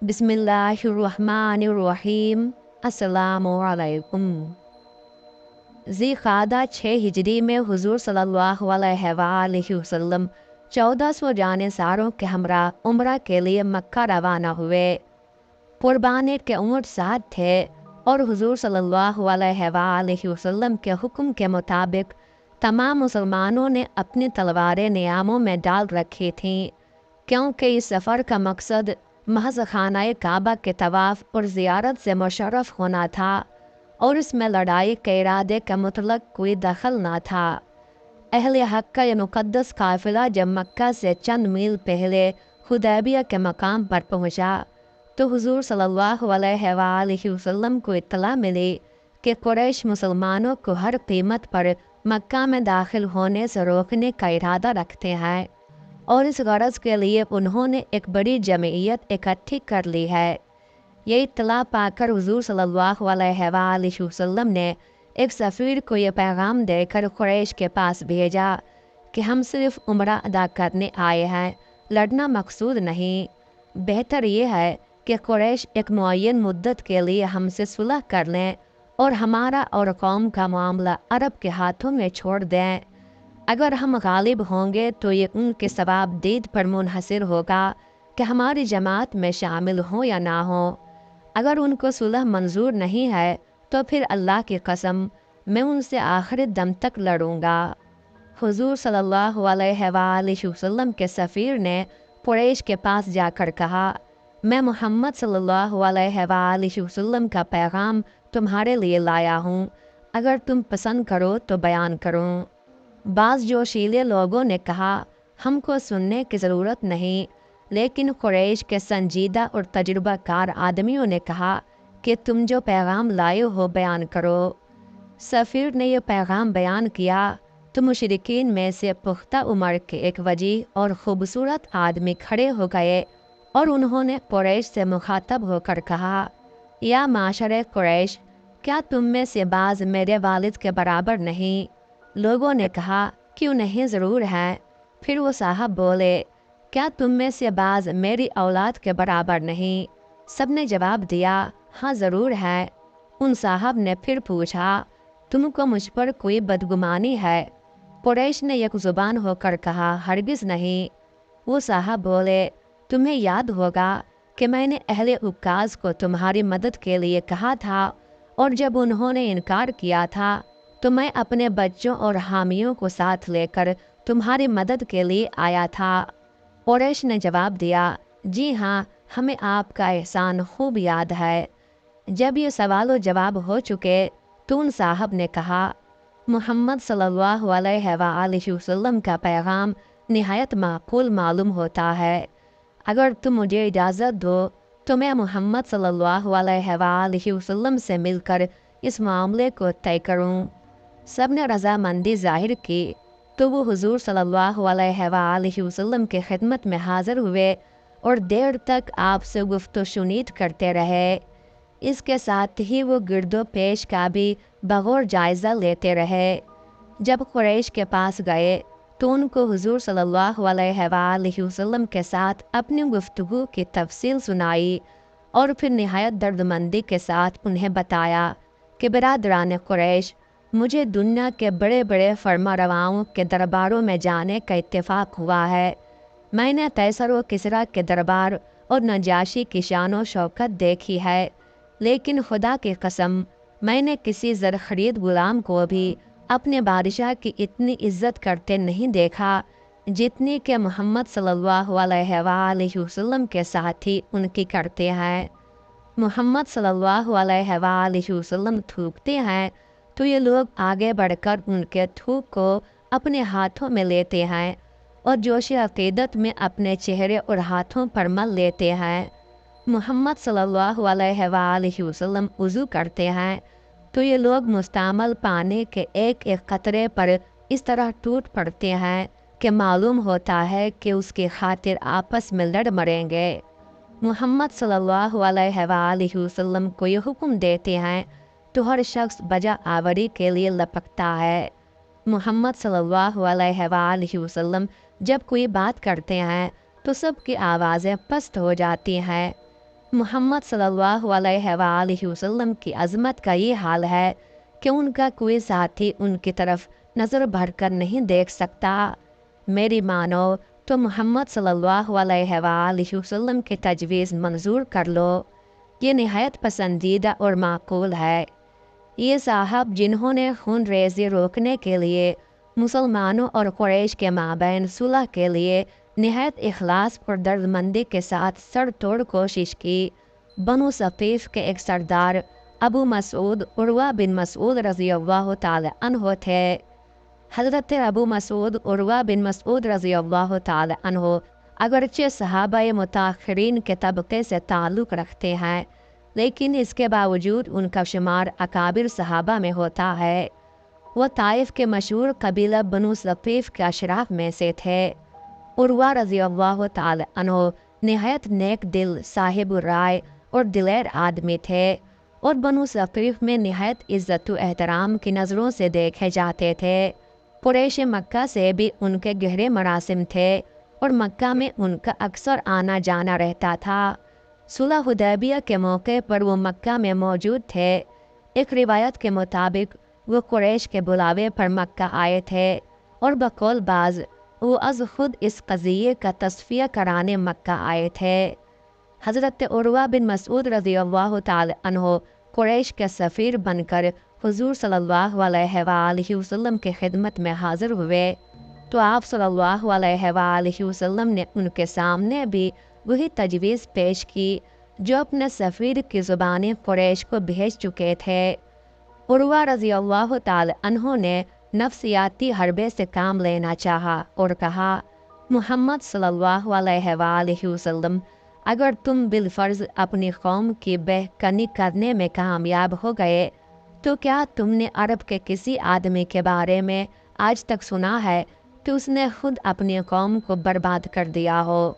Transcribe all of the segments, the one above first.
बिस्मिल्लाहिर्रहमानिर्रहीम। अस्सलामुअलैकुम। ज़ी क़ादा 6 हिजरी में हुज़ूर सल्लल्लाहु अलैहि वसल्लम 1400 जानिसारों के हमरा उम्रा के लिए मक्का रवाना हुए। कुर्बानी के ऊँट साथ थे और हुज़ूर सल्लल्लाहु अलैहि वसल्लम के हुक्म के मुताबिक तमाम मुसलमानों ने अपनी तलवारें नियामों में डाल रखी थीं, क्योंकि इस सफ़र का मकसद महज खानाए काबा के तवाफ़ और ज़ियारत से मुशर्रफ होना था और इसमें लड़ाई के इरादे का मुतलक कोई दखल ना था। अहले हक़ का यह मुक़द्दस काफ़िला जब मक्का से चंद मील पहले हुदैबिया के मकाम पर पहुँचा तो हुज़ूर सल्लल्लाहु अलैहि वसल्लम को इत्तला मिली कि कुरैश मुसलमानों को हर कीमत पर मक्का में दाखिल होने से रोकने का इरादा रखते हैं और इस गरज के लिए उन्होंने एक बड़ी जमयीयत इकट्ठी कर ली है। ये इत्तला पाकर हुज़ूर सल्लल्लाहु अलैहि वसल्लम ने एक सफ़ीर को ये पैगाम देकर कुरैश के पास भेजा कि हम सिर्फ उम्रा अदा करने आए हैं, लड़ना मकसूद नहीं। बेहतर ये है कि कुरैश एक मुअय्यन मुद्दत के लिए हमसे सुलह कर लें और हमारा और कौम का मामला अरब के हाथों में छोड़ दें। अगर हम गालिब होंगे तो ये उनके सवाबदीद पर मुनहसर होगा कि हमारी जमात में शामिल हो या ना हो। अगर उनको सुलह मंजूर नहीं है तो फिर अल्लाह की कसम मैं उनसे आखिरी दम तक लड़ूंगा। हुजूर सल्लल्लाहु अलैहि वसल्लम के सफ़ीर ने कुरैश के पास जाकर कहा, मैं मोहम्मद सल्लल्लाहु अलैहि वसल्लम का पैगाम तुम्हारे लिए लाया हूँ, अगर तुम पसंद करो तो बयान करूँ। बाज़ जोशीले लोगों ने कहा, हमको सुनने की ज़रूरत नहीं, लेकिन कुरैश के संजीदा और तजुर्बाकार आदमियों ने कहा कि तुम जो पैगाम लाए हो बयान करो। सफ़ीर ने यह पैगाम बयान किया तो मुशरिकीन में से पुख्ता उम्र के एक वजीह और ख़ूबसूरत आदमी खड़े हो गए और उन्होंने कुरैश से मुखातब होकर कहा, या माशरे कुरैश, क्या तुम में से बाज़ मेरे वालिद के बराबर नहीं? लोगों ने कहा, क्यों नहीं, ज़रूर है। फिर वो साहब बोले, क्या तुम में से बाज़ मेरी औलाद के बराबर नहीं? सब ने जवाब दिया, हाँ ज़रूर है। उन साहब ने फिर पूछा, तुमको मुझ पर कोई बदगुमानी है? कुरैश ने एक ज़ुबान होकर कहा, हरगिज़ नहीं। वो साहब बोले, तुम्हें याद होगा कि मैंने अहले उक्काज़ को तुम्हारी मदद के लिए कहा था और जब उन्होंने इनकार किया था तो मैं अपने बच्चों और हामियों को साथ लेकर तुम्हारी मदद के लिए आया था। कुरैश ने जवाब दिया, जी हाँ, हमें आपका एहसान खूब याद है। जब ये सवाल व जवाब हो चुके तो उन साहब ने कहा, मोहम्मद सल्लल्लाहु अलैहि वसल्लम का पैगाम निहायत माकूल मालूम होता है। अगर तुम मुझे इजाज़त दो तो मैं मोहम्मद सल्लल्लाहु अलैहि वसल्लम से मिलकर इस मामले को तय करूं। सब ने रज़ामंदी ज़ाहिर की तो वो हुजूर सल्लल्लाहु अलैहि वसल्लम के खिदमत में हाज़िर हुए और देर तक आपसे गुफ्तो शुनीद करते रहे। इसके साथ ही वो गिरदो पेश का भी बगौर जायज़ा लेते रहे। जब कुरैश के पास गए तो उनको हुजूर सल्लल्लाहु अलैहि वसल्लम के साथ अपनी गुफ्तगू की तफसील सुनाई और फिर निहायत दर्दमंदी के साथ उन्हें बताया कि बिरादरान कुरैश, मुझे दुनिया के बड़े बड़े फरमारवाओं के दरबारों में जाने का इत्तेफाक हुआ है। मैंने कैसर व किसरा के दरबार और नजाशी की शान शौकत देखी है, लेकिन खुदा की कसम मैंने किसी ज़र खरीद गुलाम को भी अपने बादशाह की इतनी इज्जत करते नहीं देखा जितनी कि मोहम्मद सल्लल्लाहु अलैहि वसल्लम के साथी उनकी करते हैं। मोहम्मद सल्लल्लाहु अलैहि वसल्लम थूकते हैं तो ये लोग आगे बढ़कर उनके थूक को अपने हाथों में लेते हैं और जोश अक़ीदत में अपने चेहरे और हाथों पर मल लेते हैं। मोहम्मद सल्लल्लाहु अलैहि वसल्लम वज़ू करते हैं तो ये लोग मुस्तामल पानी के एक एक कतरे पर इस तरह टूट पड़ते हैं कि मालूम होता है कि उसकी खातिर आपस में लड़ मरेंगे। मोहम्मद सल्लल्लाहु अलैहि वसल्लम को ये हुक्म देते हैं तो हर शख्स बजा आवरी के लिए लपकता है। मोहम्मद सल्लल्लाहु अलैहि वसल्लम जब कोई बात करते हैं तो सबकी आवाज़ें पस्त हो जाती हैं। मोहम्मद सल्लल्लाहु अलैहि वसल्लम की अज़मत का ये हाल है कि उनका कोई साथी उनकी तरफ नज़र भरकर नहीं देख सकता। मेरी मानो तो मोहम्मद सल्लल्लाहु अलैहि वसल्लम की तजवीज़ मंजूर कर लो। ये नहायत पसंदीदा और माकूल है। ये साहब जिन्होंने खून रेज़ी रोकने के लिए मुसलमानों और कुरैश के माबैन सुलह के लिए नहायत इखलास और दर्दमंदी के साथ सर तोड़ कोशिश की, बनु सफ़ीफ़ के एक सरदार अबू मसूद उर्वा बिन मसूद रज़ी अल्लाह ताला अन्हो थे। हज़रत अबू मसूद उर्वा बिन मसूद रज़ी अल्लाह ताला अन्हो अगरचे सहाबाए मुताखरीन के तबके से ताल्लुक़ रखते हैं, लेकिन इसके बावजूद उनका शुमार अकाबिर सहाबा में होता है। वह ताइफ के मशहूर कबीला बनु सफ़ीफ़ के अशराफ में से थे। उर्वा रज़ी अल्लाह ताला अन्हो नहायत नेक दिल, साहिब राय और दिलेर आदमी थे और बनु सफ़ीफ़ में नहायत इज़्ज़त व एहतराम की नज़रों से देखे जाते थे। कुरैश मक्का से भी उनके गहरे मरासिम थे और मक्का में उनका अक्सर आना जाना रहता था। सुलह हुदैबिया के मौके पर वो मक्का में मौजूद थे। एक रिवायत के मुताबिक वो कुरैश के बुलावे पर मक्का आए थे और बकौल बाज वो अज़ खुद इस क़ज़िये का तस्फ़िया कराने मक्का आए थे। हज़रत उर्वा बिन मसूद रज़ी अल्लाह ताला अन्हो कुरैश के सफ़ीर बनकर हुज़ूर सल्लल्लाहु अलैहि वसल्लम के खिदमत में हाज़िर हुए तो आप सल्लल्लाहु अलैहि वसल्लम ने उनके सामने भी वही तजवीज़ पेश की जो अपने सफ़ीर की ज़ुबानी कुरैश को भेज चुके थे। उर्वा रज़ी अल्लाह ताला अन्हो ने नफ्सियाती हरबे से काम लेना चाहा और कहा, मुहम्मद सल्लल्लाहु अलैहि वसल्लम, अगर तुम बिलफ़र्ज़ अपनी कौम की बेहकनी करने में कामयाब हो गए तो क्या तुमने अरब के किसी आदमी के बारे में आज तक सुना है कि उसने खुद अपनी कौम को बर्बाद कर दिया हो?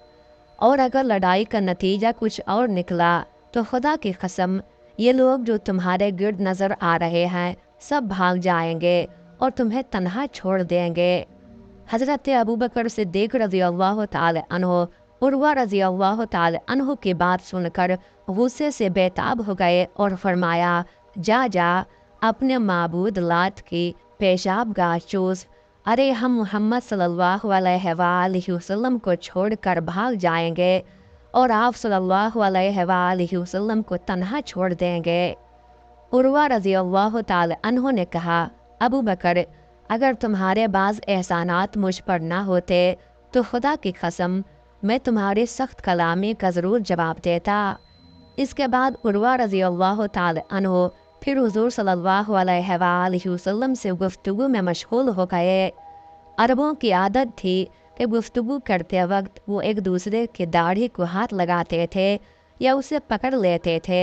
और अगर लड़ाई का नतीजा कुछ और निकला तो खुदा की कसम ये लोग जो तुम्हारे गिर्द नज़र आ रहे हैं सब भाग जाएंगे और तुम्हें तन्हा छोड़ देंगे। हज़रत अबू बकर सिद्दीक़ रज़ी अल्लाह ताला अन्हो उर्वा रज़ी अल्लाह ताला अन्हो की बात सुनकर गुस्से से बेताब हो गए और फरमाया, जा जा अपने माबूद लात की पेशाब गाह चूस। अरे हम मोहम्मद सल्लल्लाहु अलैहि वसल्लम को छोड़कर भाग जाएंगे और आप सल्लल्लाहु अलैहि वसल्लम को तन्हा छोड़ देंगे। उर्वा रज़ी अल्लाह ताला अन्हो ने कहा, अबू बकर, अगर तुम्हारे बाज़ एहसानात मुझ पर ना होते तो खुदा की कसम मैं तुम्हारी सख्त कलामी का ज़रूर जवाब देता। इसके बाद उर्वा रज़ी अल्लाह ताला अन्हो फिर हुज़ूर सल्लल्लाहु अलैहि वसल्लम से गुफ्तगू में मशगूल हो गए। अरबों की आदत थी कि गुफ्तगू करते वक्त वो एक दूसरे की दाढ़ी को हाथ लगाते थे या उसे पकड़ लेते थे।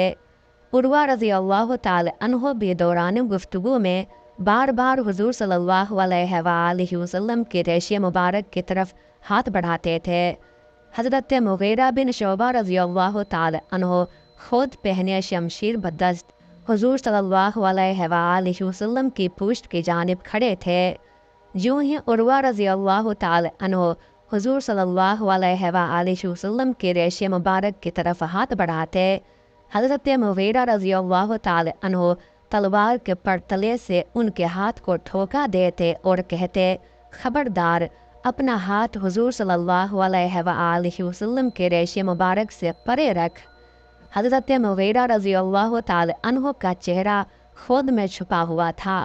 उर्वा रज़ी अल्लाह ताला अन्हो भी दौरान गुफ्तगू में बार बार हुज़ूर सल्लल्लाहु अलैहि वसल्लम के रेशे मुबारक की तरफ हाथ बढ़ाते थे। हज़रत मुग़ीरा बिन शोबा रज़ी अल्लाह ताला अन्हो खुद पहने शमशीर बदस्त हुज़ूर सल्लल्लाहु अलैहि वसल्लम की पुश्त की जानिब खड़े थे। यूँ ही उर्वा रज़ी अल्लाह ताला अन्हो हुज़ूर सल्लल्लाहु अलैहि वसल्लम के रेशे मुबारक की तरफ हाथ बढ़ाते, हज़रत मुग़ीरा रज़ी अल्लाह ताला अन्हो तलवार के परतले से उनके हाथ को ठोका देते और कहते, खबरदार अपना हाथ हुज़ूर सल्लल्लाहु अलैहि वसल्लम के रेशे मुबारक से परे रख। हज़रत मुग़ीरा रज़ी अल्लाह ताला अन्हो का चेहरा खुद में छुपा हुआ था।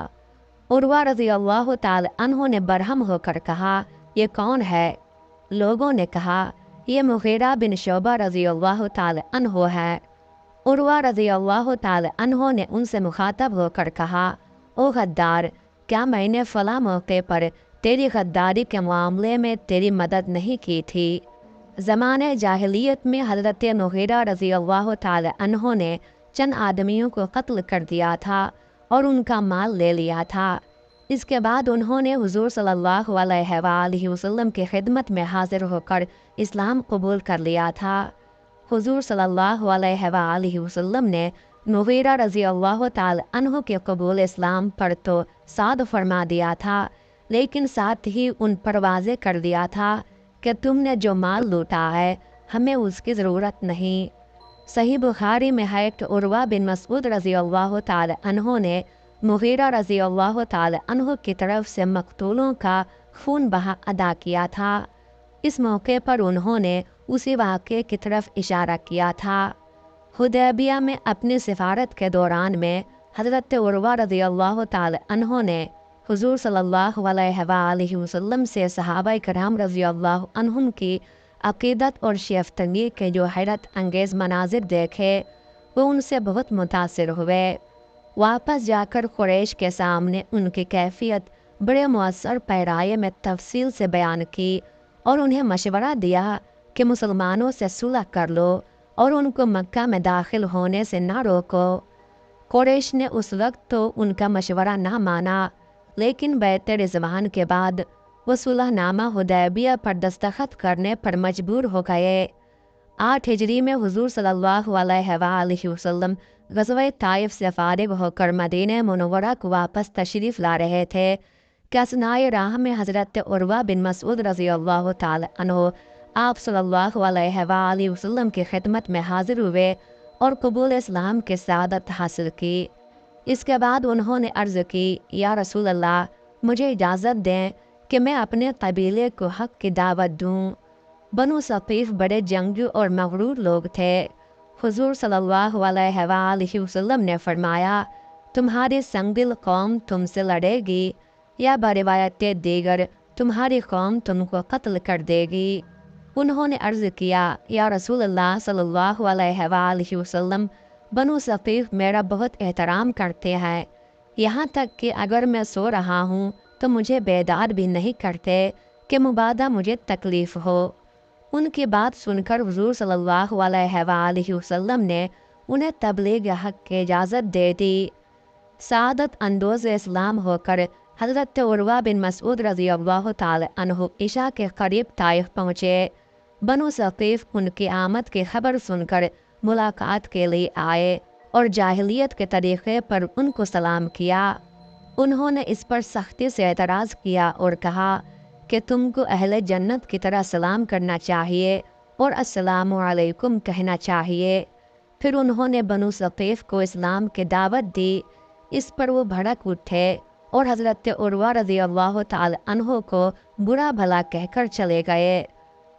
उर्वा रज़ी अल्लाह ताला अन्हो ने बरहम होकर कहा, ये कौन है? लोगों ने कहा, ये मुग़ीरा बिन शोबा रज़ी अल्लाह ताला अन्हो है। उर्वा रज़ी अल्लाह ताला अन्हो ने उनसे मुखातब होकर कहा, ओ गद्दार, क्या मैंने फ़ला मौके पर तेरी गद्दारी के मामले में तेरी मदद नहीं की थी? ज़माने जाहिलियत में हज़रत मुग़ीरा रज़ी अल्लाह ताला अन्हो ने चंद आदमियों को कत्ल कर दिया था और उनका माल ले लिया था। इसके बाद उन्होंने हुज़ूर सल्लल्लाहु अलैहि वसल्लम की खिदमत में हाज़िर होकर इस्लाम कबूल कर लिया था। हुज़ूर सल्लल्लाहु अलैहि वसल्लम ने मुग़ीरा रज़ी अल्लाह ताला अन्हो के कबूल इस्लाम पर तो साद फरमा दिया था, लेकिन साथ ही उन पर वाज़े कर दिया था कि तुमने जो माल लूटा है हमें उसकी ज़रूरत नहीं। सही बुखारी में है कि उर्वा बिन मसूद रज़ी अल्लाह ताला अन्हो ने मुगीरा रज़ी अल्लाह ताला अन्हो की तरफ से मकतूलों का खून बहा अदा किया था। इस मौके पर उन्होंने उसी वाक़े की तरफ इशारा किया था। हुदैबिया में अपनी सिफारत के दौरान में हज़रत उर्वा रज़ी अल्लाह ताला अन्हो ने हुज़ूर सल्लल्लाहु अलैहि वसल्लम से सहाबा कराम रज़ी अल्लाह अन्हुम की अक़ीदत और शेफ़तंगी के जो हैरत अंगेज़ मनाजिर देखे वो उनसे बहुत मुतासिर हुए। वापस जाकर कुरैश के सामने उनकी कैफियत बड़े मुअस्सर पैराए में तफसील से बयान की और उन्हें मशवरा दिया कि मुसलमानों से सुलह कर लो और उनको मक्का में दाखिल होने से ना रोको। कुरैश ने उस वक्त तो उनका मशवरा ना माना, लेकिन बैत रिज़वान के बाद वो सुलहनामा हुदैबिया पर दस्तखत करने पर मजबूर हो गए। 8 हिजरी में हुजूर सल्लल्लाहु अलैहि वसल्लम ग़ज़वा ताइफ से फारिग होकर मदीने मुनव्वरा को वापस तशरीफ़ ला रहे थे कि असनाए राह में हज़रत उर्वा बिन मसूद रज़ी अल्लाह ताला अन्हो आप सल्लल्लाहु अलैहि वसल्लम की खिदमत में हाजिर हुए और कबूल इस्लाम की सआदत हासिल की। इसके बाद उन्होंने अर्ज़ की, या रसूल अल्लाह, मुझे इजाज़त दें कि मैं अपने कबीले को हक़ की दावत दूँ। बनु सक़ीफ़ बड़े जंगजू और मग़रूर लोग थे। हुज़ूर सल्लल्लाहु अलैहि वसल्लम ने फरमाया, तुम्हारी संगदिल कौम तुमसे लड़ेगी या बरिवायत दीगर तुम्हारी कौम तुमको कत्ल कर देगी। उन्होंने अर्ज़ किया, या रसूल अल्लाह सल्लल्लाहु अलैहि वसल्लम, बनु सक़ीफ़ मेरा बहुत एहतराम करते हैं, यहाँ तक कि अगर मैं सो रहा हूँ तो मुझे बेदार भी नहीं करते कि मुबादा मुझे तकलीफ़ हो। उनकी बात सुनकर हुज़ूर सल्लल्लाहु अलैहि वसल्लम ने उन्हें तबलीग हक़ की इजाज़त दे दी। सादत अंदोज़ इस्लाम होकर हज़रत उर्वा बिन मसूद रज़ी अल्लाह ताला अन्हु इशा के करीब ताइफ पहुँचे। बनु सक़ीफ़ उनकी आमद की खबर सुनकर मुलाकात के लिए आए और जाहिलियत के तरीक़े पर उनको सलाम किया। उन्होंने इस पर सख्ती से एतराज़ किया और कहा कि तुमको अहले जन्नत की तरह सलाम करना चाहिए और अस्सलामु अलैकुम कहना चाहिए। फिर उन्होंने बनु सक़ीफ़ को इस्लाम की दावत दी। इस पर वो भड़क उठे और हज़रत उर्वा रज़ी अल्लाह ताला अन्हो को बुरा भला कहकर चले गए।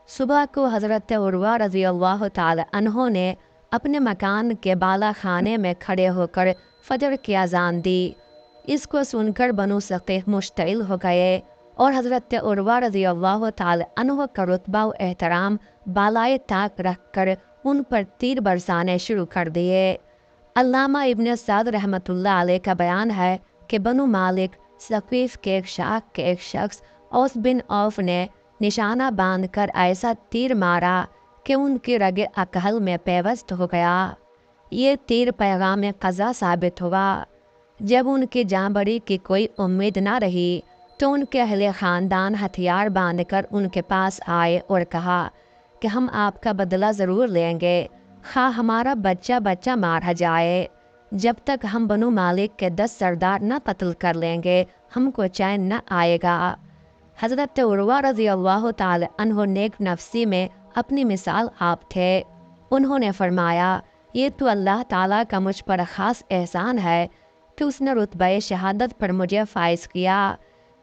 सुबह को हज़रत उर्वा रज़ी अल्लाह ताला अन्हो ने अपने मकान के बाला खाने में खड़े होकर फजर की अजान दी। इसको सुनकर बनु सक़ीफ़ मुश्तइल हो गए और हज़रत उर्वा रज़ी अल्लाह ताला अन्हो का रुतबा व एहतराम बालाए ताक रख कर उन पर तीर बरसाने शुरू कर दिए। अल्लामा इब्न सअद रहमतुल्लाह अलैह का बयान है कि बनु मालिक सक़ीफ़ के एक शाख के एक शख्स औस बिन औफ ने निशाना बांधकर ऐसा तीर मारा कि उनकी रगे अकहल में पेवस्त हो गया। ये तीर पैगाम क़ज़ा साबित हुआ। जब उनकी जाँबड़ी की कोई उम्मीद न रही तो उनके अहले ख़ानदान हथियार बांधकर उनके पास आए और कहा कि हम आपका बदला ज़रूर लेंगे, खा हमारा बच्चा बच्चा मारा जाए। जब तक हम बनु मालिक के 10 सरदार न कत्ल कर लेंगे हमको चैन न आएगा। हज़रत उर्वा रज़ी अल्लाह ताला अन्हो नेक नफ्सी में अपनी मिसाल आप थे। उन्होंने फरमाया, ये तो अल्लाह ताला का मुझ पर ख़ास एहसान है कि उसने रुतबे शहादत पर मुझे फ़ाइज़ किया।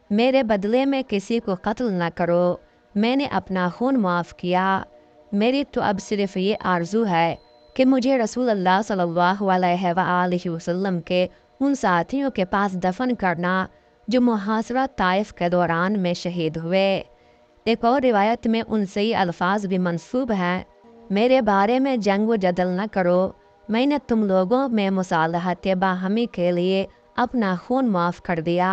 मेरे बदले में किसी को कत्ल न करो, मैंने अपना खून माफ़ किया। मेरी तो अब सिर्फ़ ये आरज़ू है कि मुझे रसूल अल्लाह सल्लल्लाहु अलैहि वसल्लम के उन साथियों के पास दफन करना जो मुहासरा ताइफ के दौरान में शहीद हुए। एक और रिवायत में उनसे ये अल्फाज भी मंसूब हैं, मेरे बारे में जंग व जदल न करो, मैंने तुम लोगों में मुसालहत बाहमी के लिए अपना खून माफ़ कर दिया।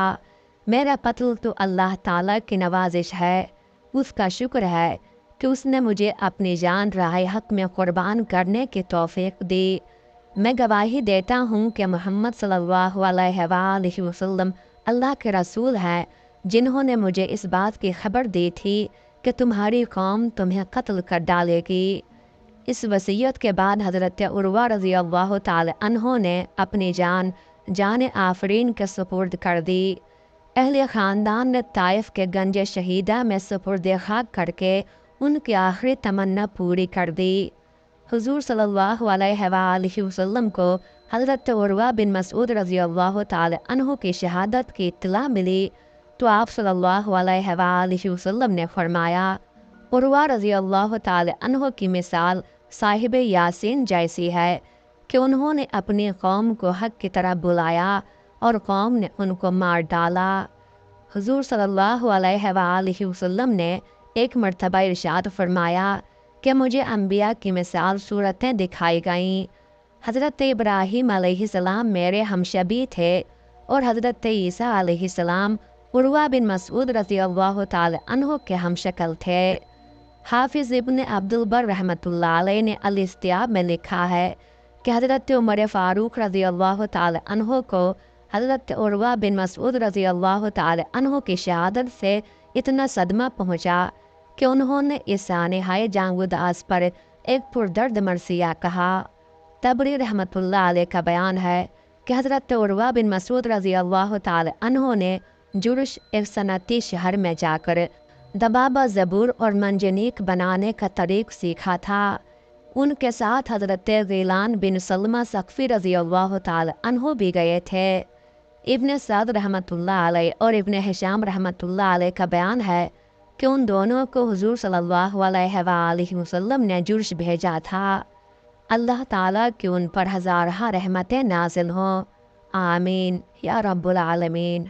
मेरा कत्ल तो अल्लाह ताला की नवाजिश है, उसका शुक्र है कि उसने मुझे अपनी जान राह हक़ में क़ुरबान करने की तौफ़ीक़ दी। मैं गवाही देता हूँ कि मोहम्मद सल्लल्लाहु अलैहि वसल्लम अल्लाह के रसूल हैं, जिन्होंने मुझे इस बात की खबर दी थी कि तुम्हारी कौम तुम्हें कत्ल कर डालेगी। इस वसीयत के बाद हज़रत उर्वा रज़ी अल्लाह ताला अन्हो ने अपनी जान आफरीन के सुपुर्द कर दी। अहले ख़ानदान ने ताइफ के गंज शहीदा में सुपुर्द खाक करके उनकी आखिरी तमन्ना पूरी कर दी। حضور صلی اللہ علیہ وآلہ وسلم کو حضرت عروہ بن مسعود رضی اللہ تعالی عنہ کی شہادت کی اطلاع ملی تو آپ صلی اللہ علیہ وآلہ وسلم نے فرمایا، عروہ رضی اللہ تعالی عنہ کی مثال صاحب یاسین جیسی ہے کہ انہوں نے اپنی قوم کو حق کی طرح بلایا اور قوم نے ان کو مار ڈالا۔ حضور صلی اللہ علیہ وآلہ وسلم نے ایک مرتبہ ارشاد فرمایا کہ مجھے انبیاء کی مثال صورتیں دکھائی گئیں۔ حضرت ابراہیم علیہ السلام میرے ہمشبی تھے اور حضرت عیسیٰ علیہ السلام عروہ بن مسعود رضی اللہ تعالی عنہ کے ہمشکل تھے۔ حافظ ابن عبد البر رحمۃ اللہ علیہ نے الاستیاب میں لکھا ہے کہ حضرت عمر فاروق رضی اللہ تعالی عنہ کو حضرت عروہ بن مسعود رضی اللہ تعالی عنہ کی شہادت سے اتنا صدمہ پہنچا کہ انہوں نے اس سانحۂ جنگ اداس پر ایک پردرد مرثیہ کہا۔ تبری رحمۃ اللہ علیہ کا بیان ہے کہ حضرت عروہ بن مسعود رضی اللہ تعالی عنہ نے جرش ایک صنعتی شہر میں جا کر دبابہ زبور اور منجنیق بنانے کا طریق سیکھا تھا۔ ان کے ساتھ حضرت غیلان بن سلمہ ثقفی رضی اللہ تعالی عنہ بھی گئے تھے۔ ابن سعد رحمۃ اللہ علیہ اور ابن ہشام رحمۃ اللہ علیہ کا بیان ہے کہ ان دونوں کو حضور صلی اللہ علیہ وآلہ وسلم نے جرش بھیجا تھا۔ اللہ تعالیٰ کی ان پر ہزارہ رحمتیں نازل ہوں، آمین یا رب العالمین۔